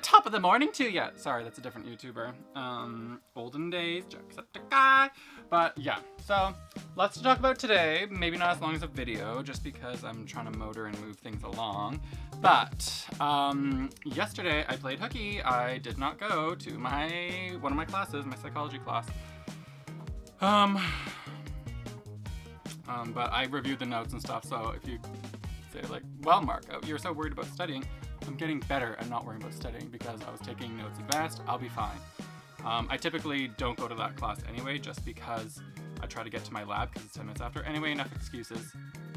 top of the morning to you. Sorry, that's a different YouTuber. Olden days, Jacksepticeye. But yeah, so lots to talk about today. Maybe not as long as a video, just because I'm trying to motor and move things along. But yesterday I played hooky. I did not go to one of my classes, my psychology class. But I reviewed the notes and stuff, so if you say like, well, Mark, you're so worried about studying, I'm getting better at not worrying about studying because I was taking notes advanced. I'll be fine. I typically don't go to that class anyway, just because I try to get to my lab because it's 10 minutes after. Anyway, enough excuses.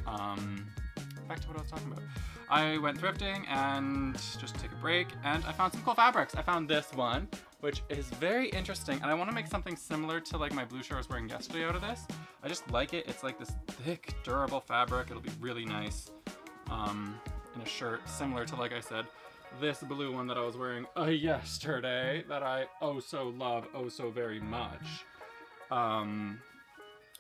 Back to what I was talking about. I went thrifting and just to take a break, and I found some cool fabrics. I found this one, which is very interesting, and I want to make something similar to like my blue shirt I was wearing yesterday out of this. I just like it. It's like this thick, durable fabric. It'll be really nice in a shirt, similar to, like I said, this blue one that I was wearing yesterday that I oh so love, oh so very much.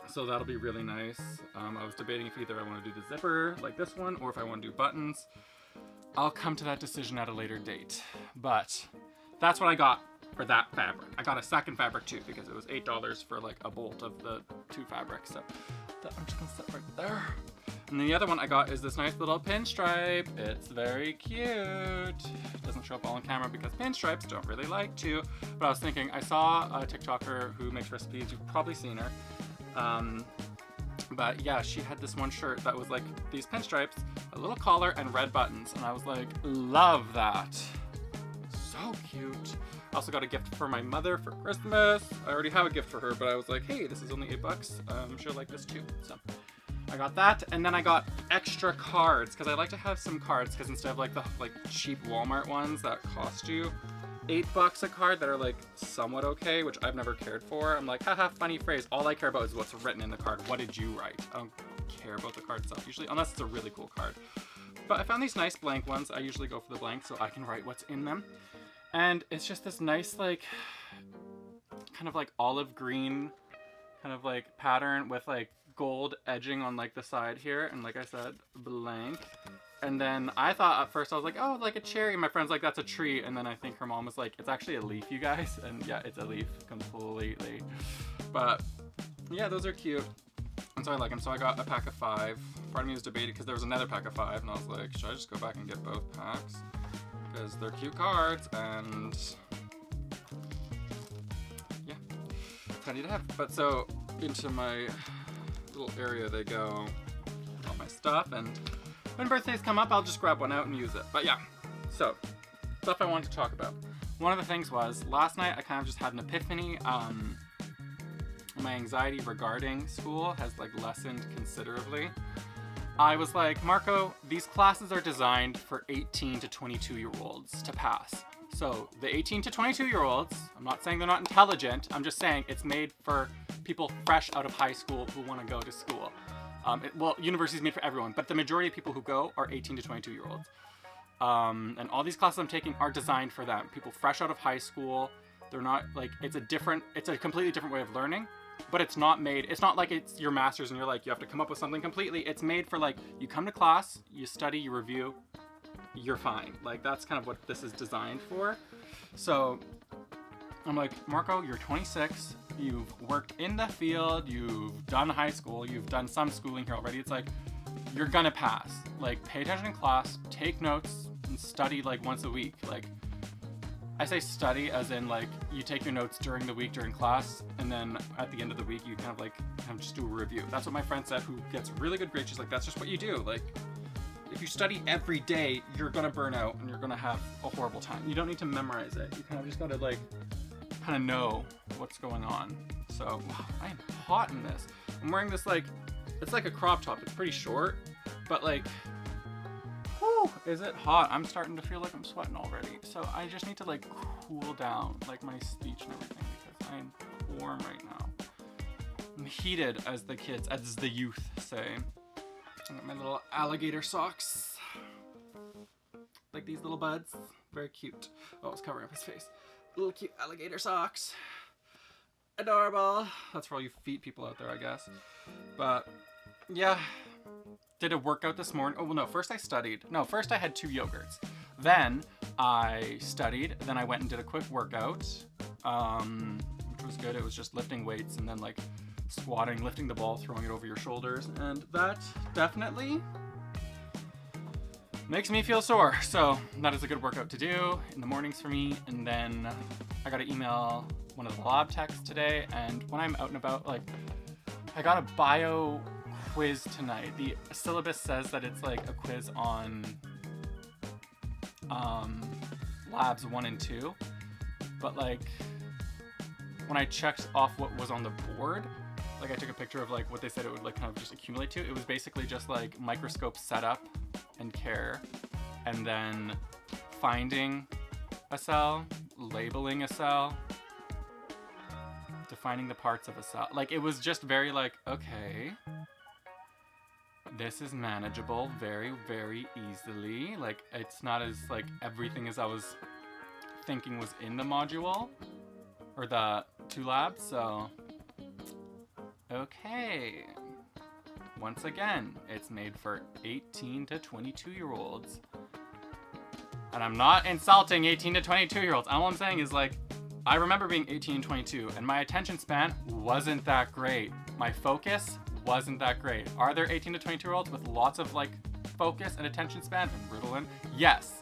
So that'll be really nice. I was debating if either I want to do the zipper like this one or if I want to do buttons. I'll come to that decision at a later date. But that's what I got for that fabric. I got a second fabric too because it was $8 for like a bolt of the two fabrics. So I'm just gonna set right there. And then the other one I got is this nice little pinstripe. It's very cute. It doesn't show up all on camera because pinstripes don't really like to. But I was thinking, I saw a TikToker who makes recipes. You've probably seen her. But yeah, she had this one shirt that was like these pinstripes, a little collar, and red buttons. And I was like, love that. So cute. I also got a gift for my mother for Christmas. I already have a gift for her, but I was like, hey, this is only $8. She'll like this too. So I got that, and then I got extra cards because I like to have some cards because instead of like the cheap Walmart ones that cost you $8 a card that are like somewhat okay, which I've never cared for. I'm like, haha, funny phrase. All I care about is what's written in the card. What did you write? I don't care about the card itself usually, unless it's a really cool card. But I found these nice blank ones. I usually go for the blank so I can write what's in them. And it's just this nice like kind of like olive green kind of like pattern with like gold edging on like the side here, and like I said, blank. And then I thought at first, I was like, oh, like a cherry. My friend's like, that's a tree. And then I think her mom was like, it's actually a leaf, you guys. And yeah, it's a leaf completely. But yeah, those are cute. And so I like them. So I got a pack of 5. Part of me was debating because there was another pack of 5, and I was like, should I just go back and get both packs? Because they're cute cards, and yeah, plenty to have. But so into my little area they go, all my stuff, and when birthdays come up, I'll just grab one out and use it. But yeah, so stuff I wanted to talk about. One of the things was last night I kind of just had an epiphany. My anxiety regarding school has like lessened considerably. I was like, Marco, these classes are designed for 18 to 22-year-olds to pass. So the 18 to 22-year-olds, I'm not saying they're not intelligent, I'm just saying it's made for people fresh out of high school who want to go to school. University is made for everyone, but the majority of people who go are 18 to 22-year-olds. And all these classes I'm taking are designed for them. People fresh out of high school. They're not like, it's a completely different way of learning, but it's not like it's your master's and you're like, you have to come up with something completely. It's made for like, you come to class, you study, you review, you're fine. Like that's kind of what this is designed for. So I'm like, Marco, you're 26, you've worked in the field, you've done high school, you've done some schooling here already. It's like, you're gonna pass. Like, pay attention in class, take notes, and study like once a week. Like, I say study as in like, you take your notes during the week during class, and then at the end of the week, you kind of just do a review. That's what my friend said, who gets really good grades. She's like, that's just what you do. Like, if you study every day, you're gonna burn out and you're gonna have a horrible time. You don't need to memorize it. You kind of just gotta like, kind of know what's going on. So wow, I am hot in this. I'm wearing this like, it's like a crop top. It's pretty short, but like, whew, is it hot? I'm starting to feel like I'm sweating already. So I just need to like cool down like my speech and everything because I am warm right now. I'm heated, as the youth say. I got my little alligator socks. Like these little buds. Very cute. Oh, it's covering up his face. Little cute alligator socks. Adorable. That's for all you feet people out there, I guess. But yeah, did a workout this morning. Oh, well, no, first I studied. No, first I had 2 yogurts. Then I studied, then I went and did a quick workout, which was good. It was just lifting weights and then like squatting, lifting the ball, throwing it over your shoulders, and that definitely makes me feel sore. So that is a good workout to do in the mornings for me. And then I got to email one of the lab techs today, and when I'm out and about, like, I got a bio quiz tonight. The syllabus says that it's like a quiz on labs 1 and 2, but like when I checked off what was on the board, like I took a picture of like what they said it would like kind of just accumulate to. It was basically just like microscope setup and care, and then finding a cell, labeling a cell, defining the parts of a cell. Like it was just very like, okay, this is manageable very, very easily. Like it's not as like everything as I was thinking was in the module or the 2 labs. So okay, once again, it's made for 18 to 22 year olds, and I'm not insulting 18 to 22 year olds. All I'm saying is like, I remember being 18 and 22 and my attention span wasn't that great. My focus wasn't that great. Are there 18 to 22 year olds with lots of like focus and attention span and Ritalin? Yes,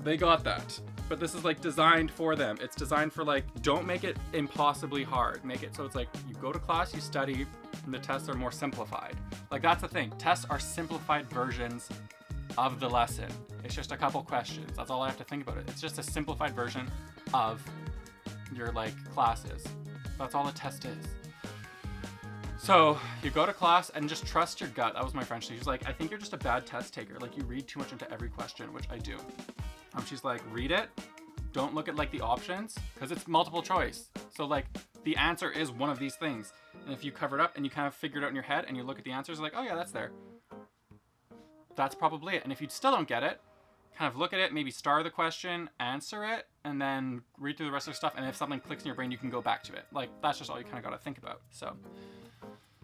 they got that. But this is like designed for them. It's designed for like, don't make it impossibly hard. Make it so it's like you go to class, you study, and the tests are more simplified. Like that's the thing. Tests are simplified versions of the lesson. It's just a couple questions. That's all I have to think about it. It's just a simplified version of your like classes. That's all a test is. So you go to class and just trust your gut. That was my friend. She's like, I think you're just a bad test taker. Like you read too much into every question, which I do. She's like, read it. Don't look at like the options because it's multiple choice. So like the answer is one of these things. And if you cover it up and you kind of figure it out in your head and you look at the answers like, oh yeah, that's there. That's probably it. And if you still don't get it, kind of look at it, maybe star the question, answer it, and then read through the rest of the stuff. And if something clicks in your brain, you can go back to it. Like that's just all you kind of got to think about. So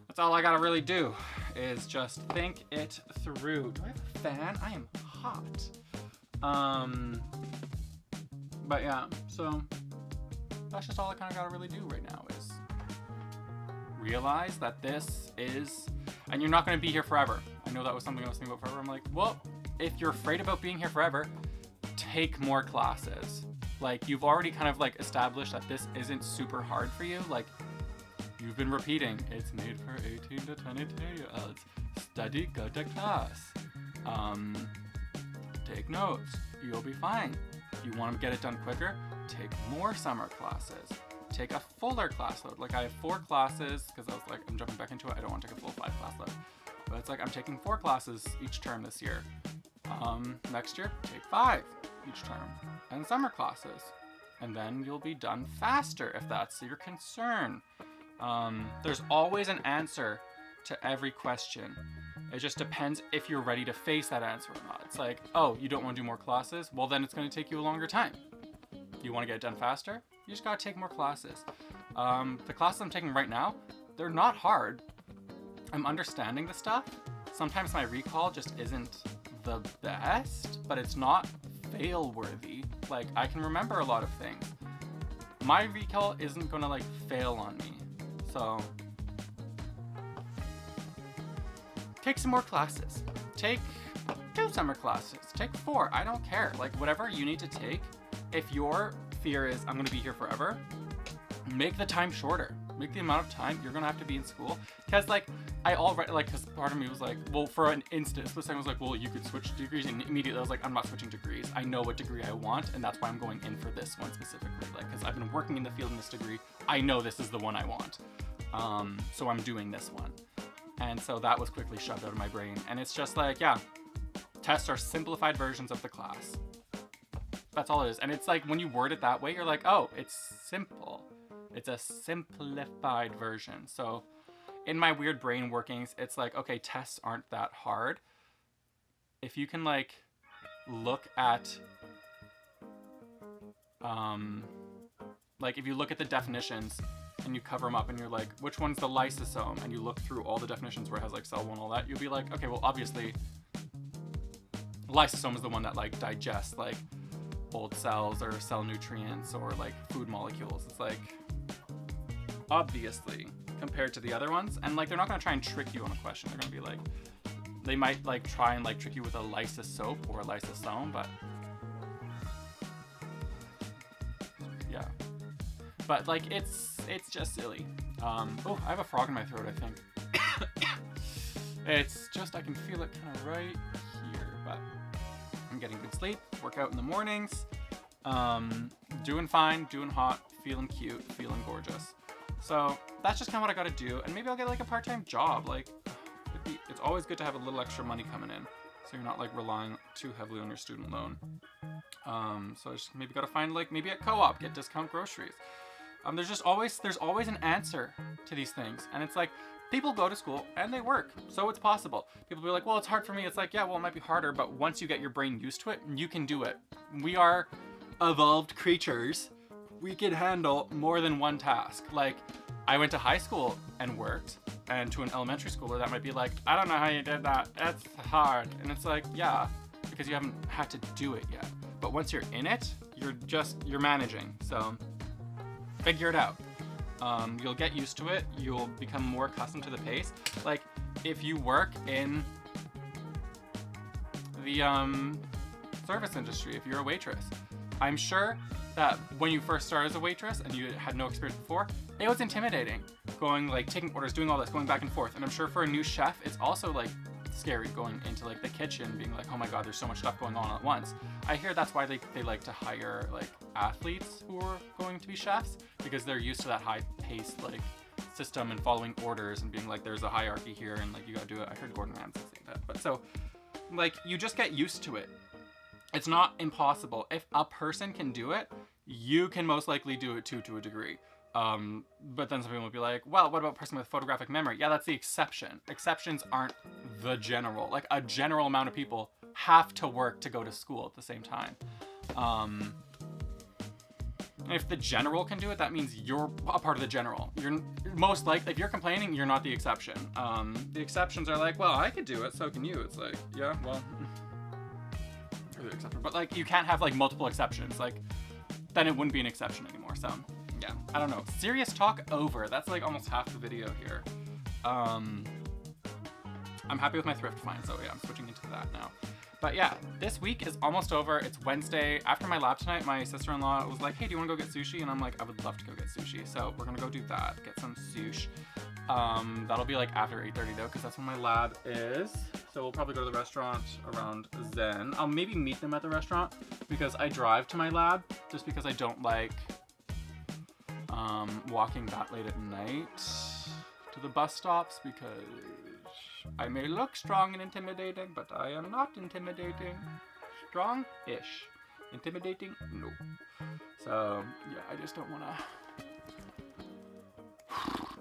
that's all I got to really do is just think it through. Do I have a fan? I am hot. But yeah, so that's just all I kind of got to really do right now is realize that this is, and you're not going to be here forever. I know that was something I was thinking about forever. I'm like, well, if you're afraid about being here forever, take more classes. Like you've already kind of like established that this isn't super hard for you. Like you've been repeating, it's made for 18 to 22 year olds. Study, go to class. Take notes. You'll be fine. If you want to get it done quicker, take more summer classes. Take a fuller class load. Like I have 4 classes because I was like, I'm jumping back into it. I don't want to take a full 5 class load. But it's like I'm taking 4 classes each term this year. Next year, take 5 each term. And summer classes. And then you'll be done faster if that's your concern. There's always an answer to every question. It just depends if you're ready to face that answer or not. It's like, oh, you don't want to do more classes? Well, then it's going to take you a longer time. You want to get it done faster? You just got to take more classes. The classes I'm taking right now, they're not hard. I'm understanding the stuff. Sometimes my recall just isn't the best, but it's not fail worthy. Like I can remember a lot of things. My recall isn't going to like fail on me. So take some more classes. Take 2 summer classes. Take 4. I don't care. Like whatever you need to take. If your fear is I'm going to be here forever, make the time shorter. Make the amount of time you're going to have to be in school. Because like I already like, because part of me was like, well, for an instant, split second was like, well, you could switch degrees, and immediately I was like, I'm not switching degrees. I know what degree I want, and that's why I'm going in for this one specifically. Like, because I've been working in the field in this degree, I know this is the one I want. So I'm doing this one. And so that was quickly shoved out of my brain. And it's just like, yeah, tests are simplified versions of the class. That's all it is. And it's like, when you word it that way, you're like, oh, it's simple. It's a simplified version. So in my weird brain workings, it's like, okay, tests aren't that hard. If you can like look at, like if you look at the definitions and you cover them up and you're like, which one's the lysosome? And you look through all the definitions where it has like cell wall and all that, you'll be like, okay, well, obviously lysosome is the one that like digests like old cells or cell nutrients or like food molecules. It's like, obviously, compared to the other ones. And like, they're not gonna try and trick you on a question. They're gonna be like, they might like try and like trick you with a lysosope or a lysosome, but yeah. But like, it's just silly. Oh, I have a frog in my throat, I think. It's just, I can feel it kind of right here, but I'm getting good sleep, work out in the mornings, doing fine, doing hot, feeling cute, feeling gorgeous. So that's just kind of what I gotta do, and maybe I'll get like a part-time job. Like, it's always good to have a little extra money coming in, so you're not like relying too heavily on your student loan. So I just maybe gotta find like maybe at Co-op, get discount groceries. There's always an answer to these things, and it's like, people go to school and they work, so it's possible. People be like, well, it's hard for me. It's like, yeah, well, it might be harder, but once you get your brain used to it, you can do it. We are evolved creatures. We can handle more than one task. Like, I went to high school and worked, and to an elementary schooler, that might be like, I don't know how you did that. That's hard. And it's like, yeah, because you haven't had to do it yet. But once you're in it, you're managing. So figure it out. You'll get used to it. You'll become more accustomed to the pace. Like, if you work in the service industry, if you're a waitress, I'm sure that when you first started as a waitress and you had no experience before, it was intimidating. Going, like, taking orders, doing all this, going back and forth. And I'm sure for a new chef, it's also, like, scary going into, like, the kitchen, being like, oh my god, there's so much stuff going on at once. I hear that's why they like to hire, like, athletes who are going to be chefs, because they're used to that high-paced, like, system and following orders and being like, there's a hierarchy here and, like, you gotta do it. I heard Gordon Ramsay say that. But so, like, you just get used to it. It's not impossible. If a person can do it, you can most likely do it too, to a degree. But then some people will be like, well, what about a person with photographic memory? Yeah, that's the exception. Exceptions aren't the general. Like, a general amount of people have to work to go to school at the same time. If the general can do it, that means you're a part of the general. You're most likely, if you're complaining, you're not the exception. The exceptions are like, well, I could do it, so can you. It's like, yeah, well, you're the exception. But like, you can't have like multiple exceptions. Like, then it wouldn't be an exception anymore. So yeah, I don't know. Serious talk over. That's like almost half the video here. I'm happy with my thrift find, so yeah, I'm switching into that now. But yeah, this week is almost over. It's Wednesday. After my lab tonight, my sister-in-law was like, hey, do you want to go get sushi? And I'm like, I would love to go get sushi. So we're gonna go do that, get some sushi. That'll be like after 8:30 though, because that's when my lab is. So we'll probably go to the restaurant around then. I'll maybe meet them at the restaurant, because I drive to my lab, just because I don't like walking that late at night to the bus stops, because I may look strong and intimidating, but I am not intimidating. Strong-ish. Intimidating? No. So, yeah, I just don't want to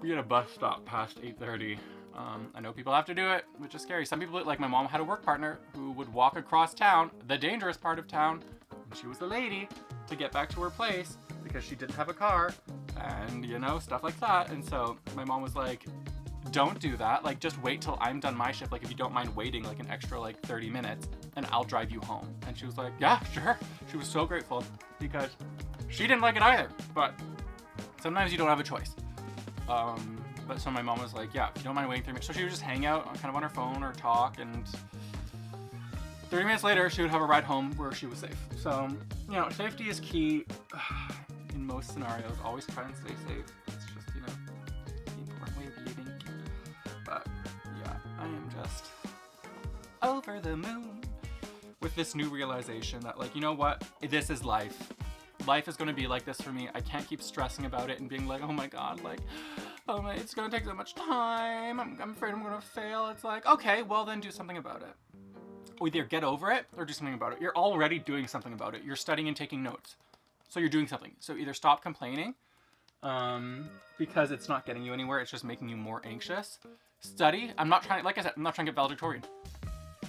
be at a bus stop past 8:30. I know people have to do it, which is scary. Some people, like my mom had a work partner who would walk across town, the dangerous part of town, and she was a lady, to get back to her place because she didn't have a car, and, you know, stuff like that. And so my mom was like, don't do that. Like, just wait till I'm done my shift. Like, if you don't mind waiting like an extra like 30 minutes, and I'll drive you home. And she was like, yeah, sure. She was so grateful, because she didn't like it either. But sometimes you don't have a choice. But so my mom was like, yeah, if you don't mind waiting 3 minutes. So she would just hang out kind of on her phone or talk, and 30 minutes later, she would have a ride home where she was safe. So, you know, safety is key in most scenarios. Always try and stay safe. It's just, you know, the important way of living. But yeah, I am just over the moon with this new realization that, like, you know what? This is life. Life is going to be like this for me. I can't keep stressing about it and being like, oh my god, like, oh my, it's going to take so much time. I'm afraid I'm going to fail. It's like, okay, well then do something about it. Either get over it or do something about it. You're already doing something about it. You're studying and taking notes. So you're doing something. So either stop complaining, because it's not getting you anywhere. It's just making you more anxious. Study. I'm not trying, like I said, I'm not trying to get valedictorian.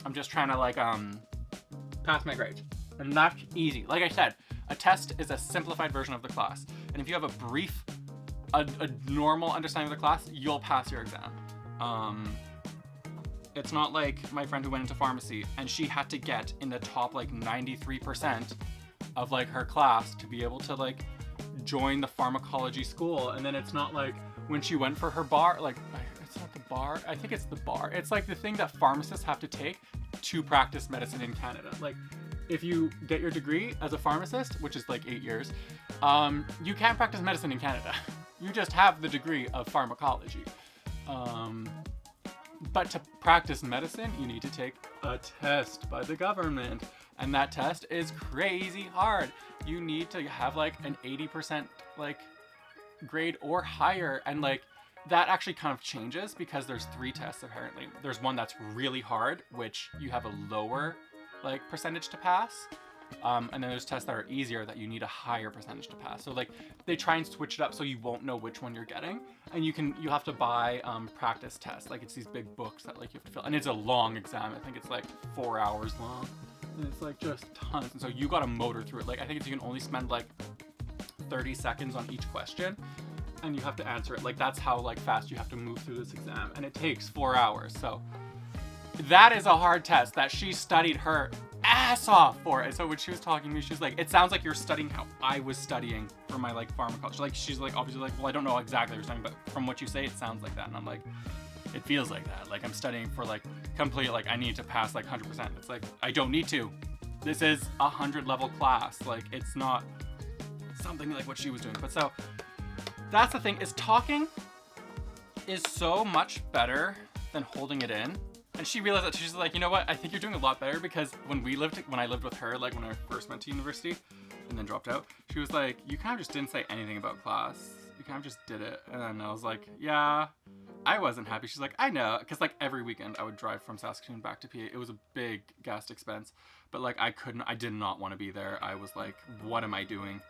I'm just trying to, like, pass my grades. And that's easy. Like I said, a test is a simplified version of the class. And if you have a brief, a normal understanding of the class, you'll pass your exam. It's not like my friend who went into pharmacy and she had to get in the top like 93% of like her class to be able to like join the pharmacology school. And then it's not like when she went for her bar, like it's not the bar, I think it's the bar. It's like the thing that pharmacists have to take to practice medicine in Canada. Like if you get your degree as a pharmacist, which is like 8 years, you can't practice medicine in Canada. You just have the degree of pharmacology. But to practice medicine, you need to take a test by the government. And that test is crazy hard. You need to have like an 80% like grade or higher. And like that actually kind of changes because there's 3 tests apparently. There's one that's really hard, which you have a lower like percentage to pass. And then there's tests that are easier that you need a higher percentage to pass. So like they try and switch it up so you won't know which one you're getting. And you have to buy practice tests. Like it's these big books that like you have to fill. And it's a long exam. I think it's like 4 hours long. And it's like just tons. And so you gotta motor through it. Like I think you can only spend like 30 seconds on each question. And you have to answer it. Like that's how like fast you have to move through this exam. And it takes 4 hours. So that is a hard test that she studied her ass off for. And so when she was talking to me, she was like, it sounds like you're studying how I was studying for my like pharmacology. Like she's like obviously like, well, I don't know exactly what you're studying, but from what you say, it sounds like that. And I'm like, it feels like that. Like I'm studying for like complete, like I need to pass like 100%. It's like, I don't need to. This is a 100 level class. Like it's not something like what she was doing. But so that's the thing, is talking is so much better than holding it in. And she realized that. She's like, you know what? I think you're doing a lot better, because when I lived with her, like when I first went to university and then dropped out, she was like, you kind of just didn't say anything about class. You kind of just did it. And then I was like, yeah, I wasn't happy. She's like, I know. Because like every weekend I would drive from Saskatoon back to PA. It was a big gas expense. But like I did not want to be there. I was like, what am I doing?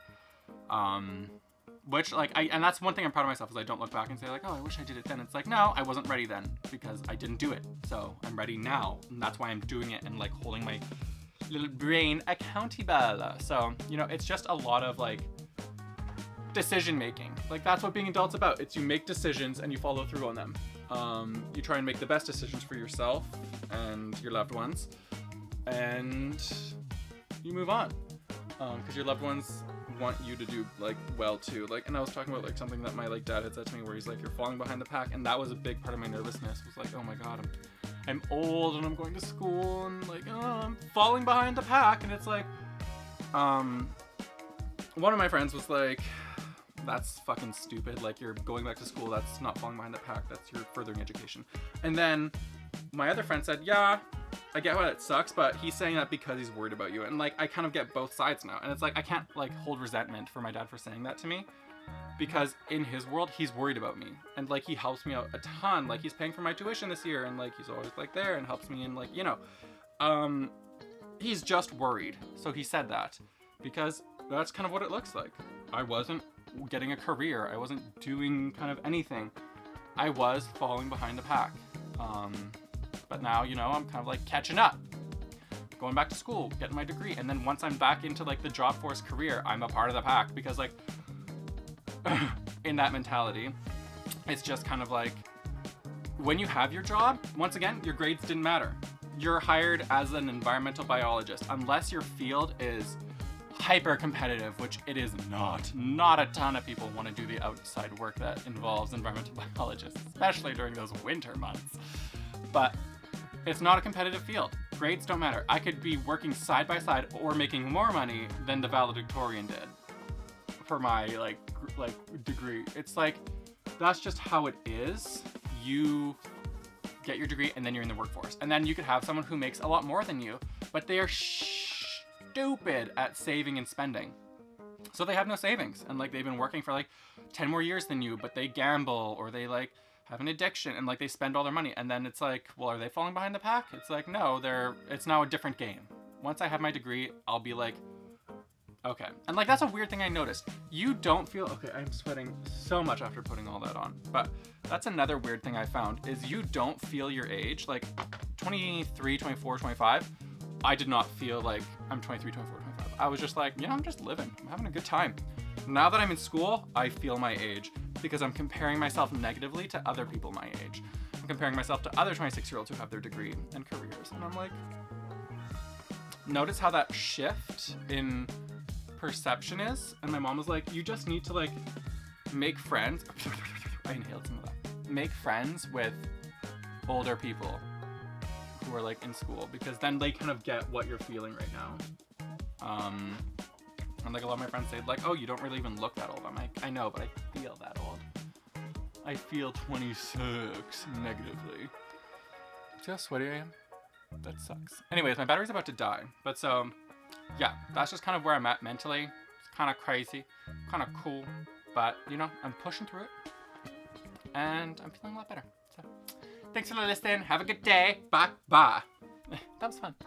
Which like and that's one thing I'm proud of myself, is I don't look back and say like, oh, I wish I did it then. It's like, no, I wasn't ready then because I didn't do it. So I'm ready now, and that's why I'm doing it and like holding my little brain accountable. So, you know, it's just a lot of like decision making. Like that's what being adult's about. It's you make decisions and you follow through on them. You try and make the best decisions for yourself and your loved ones, and you move on. Because your loved ones want you to do like well too. Like, and I was talking about like something that my like dad had said to me, where he's like, you're falling behind the pack, and that was a big part of my nervousness. Was like, oh my god, I'm old and I'm going to school and like, oh, I'm falling behind the pack. And it's like, one of my friends was like, that's fucking stupid. Like, you're going back to school. That's not falling behind the pack. That's your furthering education. And then my other friend said, yeah, I get why it sucks, but he's saying that because he's worried about you. And like, I kind of get both sides now. And it's like, I can't like hold resentment for my dad for saying that to me, because in his world, he's worried about me. And like, he helps me out a ton. Like, he's paying for my tuition this year, and like, he's always like there and helps me. And like, you know, he's just worried. So he said that because that's kind of what it looks like. I wasn't getting a career. I wasn't doing kind of anything. I was falling behind the pack. But now, you know, I'm kind of like catching up, going back to school, getting my degree. And then once I'm back into like the job force career, I'm a part of the pack, because like in that mentality, it's just kind of like, when you have your job, once again, your grades didn't matter. You're hired as an environmental biologist, unless your field is hyper competitive, which it is not. Not a ton of people want to do the outside work that involves environmental biologists, especially during those winter months. But it's not a competitive field. Grades don't matter. I could be working side by side or making more money than the valedictorian did for my like degree. It's like, that's just how it is. You get your degree and then you're in the workforce. And then you could have someone who makes a lot more than you, but they are stupid at saving and spending. So they have no savings, and like they've been working for like 10 more years than you, but they gamble or they like have an addiction and like they spend all their money. And then it's like, well, are they falling behind the pack? It's like, no, it's now a different game. Once I have my degree, I'll be like, okay. And like, that's a weird thing I noticed. You don't feel, okay, I'm sweating so much after putting all that on, but that's another weird thing I found, is you don't feel your age. Like 23, 24, 25, I did not feel like I'm 23, 24, 25. I was just like, yeah, I'm just living. I'm having a good time. Now that I'm in school, I feel my age, because I'm comparing myself negatively to other people my age. I'm comparing myself to other 26-year-olds who have their degree and careers. And I'm like, notice how that shift in perception is. And my mom was like, you just need to like make friends. I inhaled some of that. Make friends with older people who are like in school, because then they kind of get what you're feeling right now. And like a lot of my friends say like, oh, you don't really even look that old. I'm like, I know, but I feel that old. I feel 26 negatively. See how sweaty I am? That sucks. Anyways, my battery's about to die. But so, yeah, that's just kind of where I'm at mentally. It's kind of crazy, kind of cool. But, you know, I'm pushing through it. And I'm feeling a lot better. So, thanks for listening. Have a good day. Bye. Bye. That was fun.